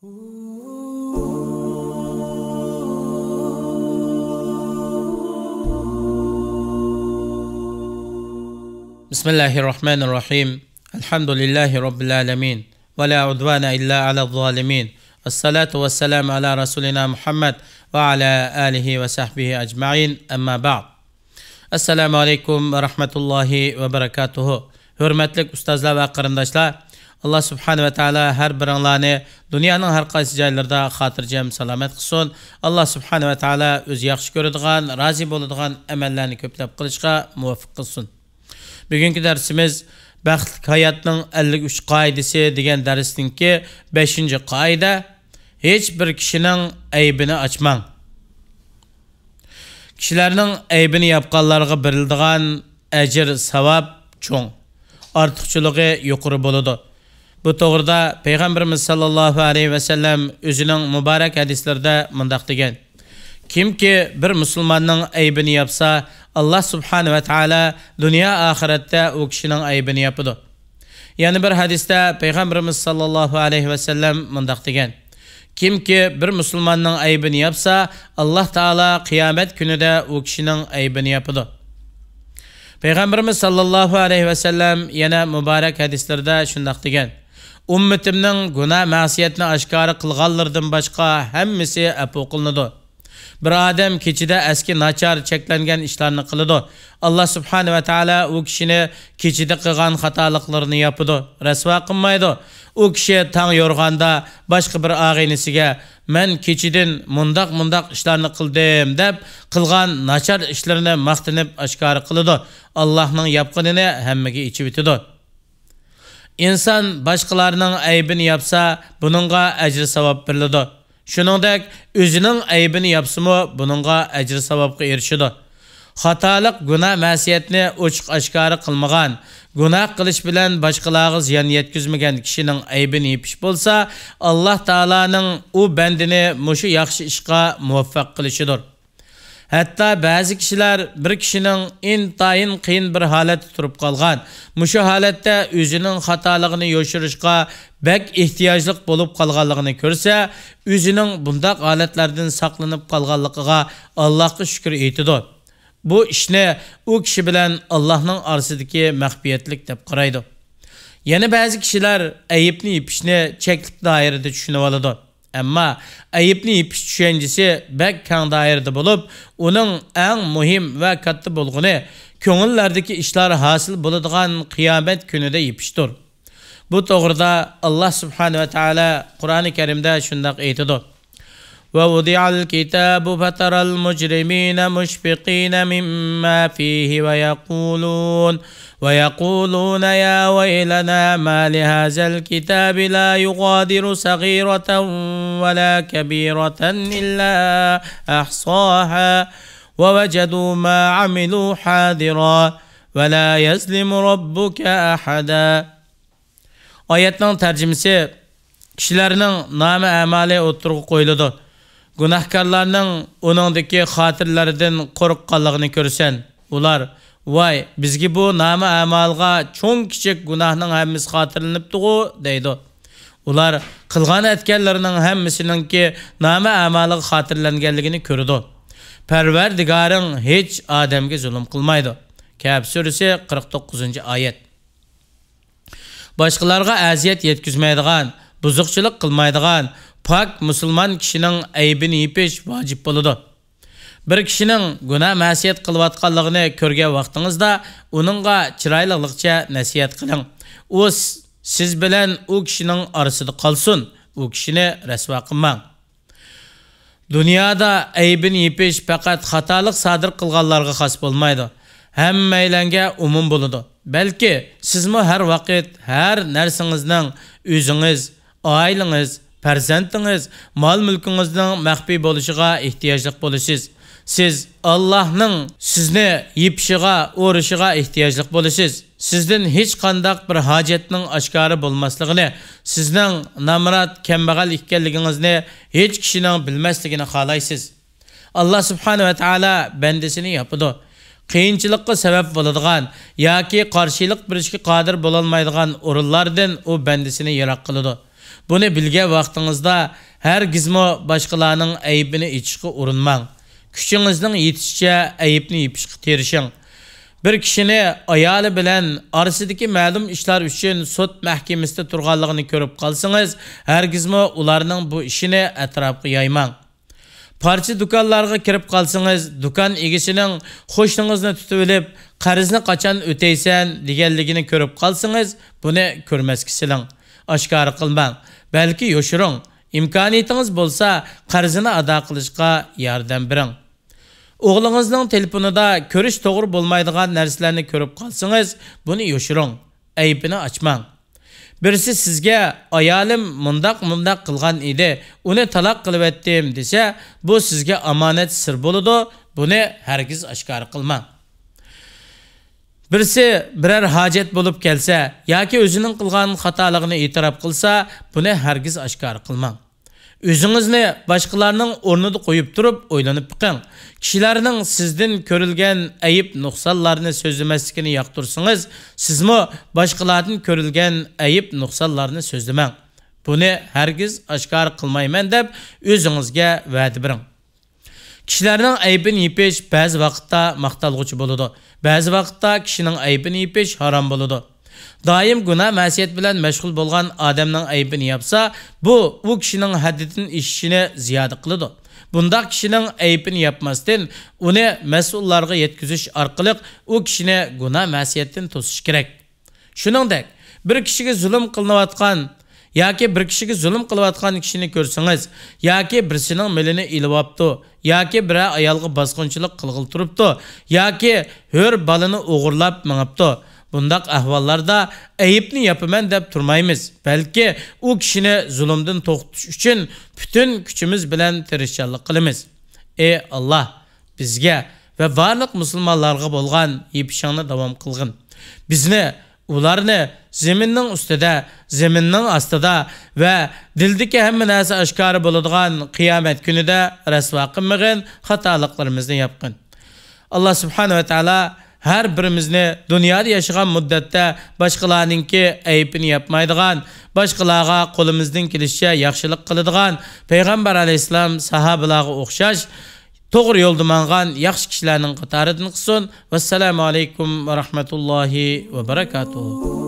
Bismillahirrahmanirrahim. Elhamdülillahi Rabbil alemin. Ve la udvana illa ala zalimin. Esselatu vesselamu ala Resulina Muhammed ve ala alihi ve sahbihi ecma'in. Amma ba'd. Esselamu aleyküm ve rahmetullahi ve berekatuhu. Hürmetlik ustazlar ve qarindoshlar, Allah subhanahu ve taala her biringlarni dunyoning har qaysi joylarida xotirjam salomat qilsin. Allah subhanahu ve taala o'zi yaxshi ko'radigan, rozi bo'ladigan amallarni ko'plab qilishga muvaffaq qilsin. Bugünkü dersimiz Baxtli hayotning 53 qoidasi degan darsninki 5-qoida. Hech bir kishining aybini ochmang. Kishilarning aybini yapqanlarga beriladigan ajr, savob cho'ng. Ortiqchiligi yuqori bo'ladi. Bu to'g'rida Payg'ambarimiz sallallohu alayhi va sallam o'zining muborak hadislarida mundaq degan: Kimki bir musulmonning aybini yapsa, Allah subhanahu ve taala dünya ahiretde o kişinin aybini yapıdı. Yani bir hadiste Peygamberimiz sallallahu aleyhi ve sellem mundaq degan: Kimki bir musulmonning aybini yapsa, Allah taala kıyamet günü de o kişinin aybini yapıdı. Peygamberimiz sallallahu aleyhi ve sellem yana mübarek hadislerde şundaq degan: Ummetimning günah ma'siyatni oshkora qilganlardan boshqa hammasi afu qilinadi. Bir adam keçide eski nachar cheklangan ishlarni qiladi. Allah subhanahu ve taala o kishini keçide qilgan xatoliklarni yapıdı, rasvo qilmaydi. O kishi tang yorganda boshqa bir og'aynisiga men keçidin mundaq ishlarni qildim deb qilgan nachar ishlarini maqtanib oshkora qiladi. Allohning yapqinini hammaga ichib o'tadi. İnsan başqalarının aybini yapsa, bununla ajr savob beriladi. Shuningdek, o'zining aybini yapsimi, bununla ajr savobga erishadi. Xatolik, gunoh, ma'siyatni ochiq oshkora qilmagan, gunoh qilish bilan boshqalarga ziyon yetkazmagan kishining aybini yepish bo'lsa, Alloh taolaning u bandini mushu yaxshi ishga muvaffaq qilishidir. Hatta ba'zi kishilar bir kishining intayin qiyin bir holatda turib qolgan, mushu holatda o'zining xatoligini yoshirishga bek ehtiyojli bo'lib qolganligini ko'rsa, o'zining bundaq holatlardan saqlanib qolganligiga Allohga shukr aytadi. Bu ishni u kishi bilan Allohning orasidagi maxfiyatlik deb qaraydi. Yana ba'zi kishilar ayibni yepishni cheklik doirada tushunib oladi. Amma ayibni yepish tushunchasi bek keng doirada bo'lib, uning eng muhim va katta bo'lg'ini ko'ngillardagi ishlar hosil bo'ladigan qiyomat kunida yepishdir. Bu to'g'rida Allah subhanahu ve taala Qur'oni Karimda shundaq aytadi: "Ve wudi'al kitabu fataral mujrimina mushfiqina mimma fihi ve yaquluna ya waylana ma li hadzal kitabi la yughadiru saghiratan ve la kabiratan illa ahsaha ve vecadu ma amilu hadira ve la yazlimu rabbuka ahada." Ayetning tarjimasi: kishilarning nomi amali o'tirg'i qo'yiladi. Gunohkorlarning uningdagi xotirlaridan qo'rqqanligini ko'rsan, ular: "Voy, bizga bu nomi amalga cho'ng kichik gunohning hammasi xotirlanibdi-ku" deydi. Ular qilgan etganlarining hammasininki nomi amaliga xotirlanganligini ko'radi. Parvardigoring hech odamga zulm qilmaydi. Kehf surasi 49-oyat. Boshqalarga aziyat yetkazmaydigan, buzuqchilik qilmaydigan pak musulmon kishining aybini yepish vojib bo'ladi. Bir kishining gunoh ma'siyat qilayotganligini ko'rgan vaqtingizda uningga chiroylilikcha nasihat qiling. U siz bilan u kishining orasida qolsin, u kishini rasvo qilmang. Dunyoda aybini yepish faqat xatolik sodir qilganlarga xos bo'lmaydi. Hammaylanga umum bo'ladi. Belki sizmi har vaqt har narsangizning o'zingiz, oilangiz, farzandingiz, mol mulkingizning maxfiy bo'lishiga ehtiyojli bo'lasiz. Siz Allohning sizni yepishiga, o'rishiga ehtiyojli bo'lasiz. Sizdan hech qanday bir hojatning oshkora bo'lmasligini, sizning namrat, kambag'al ekanligingizni hech kishining bilmasligini xohlaysiz. Allah subhanahu ve taala bandasini yapadi. Qiyinchilikqa sabab bo'ladigan yoki qarshilik berishga qodir bo'lolmaydigan o'rinlardan u bandasini yiroq qiladi. Buni bilgan vaqtingizda hargizmo boshqalarning aybini ichishga urinmang. Kuchingizning yetishicha aybni yopishga tirishing. Bir kishini ayoli bilan orasidagi ma'lum ishlar uchun sud mahkamasida turganligini ko'rib qolsangiz, hargizmo ularning bu ishini atrofga yoymang. Parcha do'konlarga kirib qolsangiz, do'kon egasining xo'shningizni tutib olib, qarzni qachon o'taysan deganligini ko'rib qolsangiz, buni ko'rmasga siling. Oshkor qilmang, balki yoshiring. İmkaniyetingiz bo'lsa, qarzini ado qilishga yordam bering. O'g'lingizning telefonida ko'rish to'g'ri bo'lmaydigan narsalarni ko'rib qolsangiz, buni yoshiring. Aybini ochmang. Birisi sizga ayolim mundaq qilgan edi, uni taloq qilib etdim desa, bu sizga omonat sir bo'ladi. Buni hargiz oshkor qilmang. Birisi birer hojat bo'lib kelsa yoki o'zining qilgan xatoligini e'tirof qilsa, buni hargiz oshkor qilmang. O'zingizni boshqalarning o'rnida qo'yib turib o'ylanib chiqing. Kishilarning sizdan ko'rilgan ayib nuqsonlarni so'zlamasligini yoqtirsangiz, sizmi boshqalardan ko'rilgan ayib nuqsonlarni so'zlamang. Buni hargiz oshkor qilmayman deb o'zingizga va'da bering. Kishilarning aybini yepish ba'zi vaqtda maqtalg'uchi bo'ladi. Ba'zi vaqtda kishining aybini yepish harom bo'ladi. Doim gunoh ma'siyat bilan mashg'ul bo'lgan odamning aybini yapsa, bu u kishining haddidan ishishini ziyoda qiladi. Bundaq kishining aybini yapmasdan uni mas'ullarga yetkazish orqali u kishini gunoh ma'siyatdan to'sish kerak. Shuningdek, bir kishiga zulm qilinayotgan yoki bir kishiga zulm qilayotgan kishini ko'rsangiz, yoki birisining milini ilibapti, yoki bir ayolga bosqinchilik qilg'il turibdi, yoki hur balini o'g'irlab mangapti. Bundaq ahvollarda ayibni yapaman deb turmaymiz. Balki u kishini zulmdan to'xtatish uchun bütün kuchimiz bilan tirishchilik qilamiz. Ey Alloh, bizga va barliq musulmonlarga bo'lgan yepishingni davom qilgin. Bizni ularni zaminning ustida, zaminning ostida va dildagi hamma narsa oshkora bo'ladigan qiyomat kunida rasvo qilmagin, xatoliklarimizni yapqin. Alloh subhanahu va taolo her birimizni dünyada yaşayan müddetdə başqalarınki ayıbını yapmaydigan, başqalarga qo'limizdan kelishcha yaxshilik qiladigan Peygamber aleyhisselam sahabalarga o'xshash to'g'ri yo'lda mangan yaxshi kishilarning qatoridan qilsin. Vassalamu alaykum va rahmatullohi va barakatuh.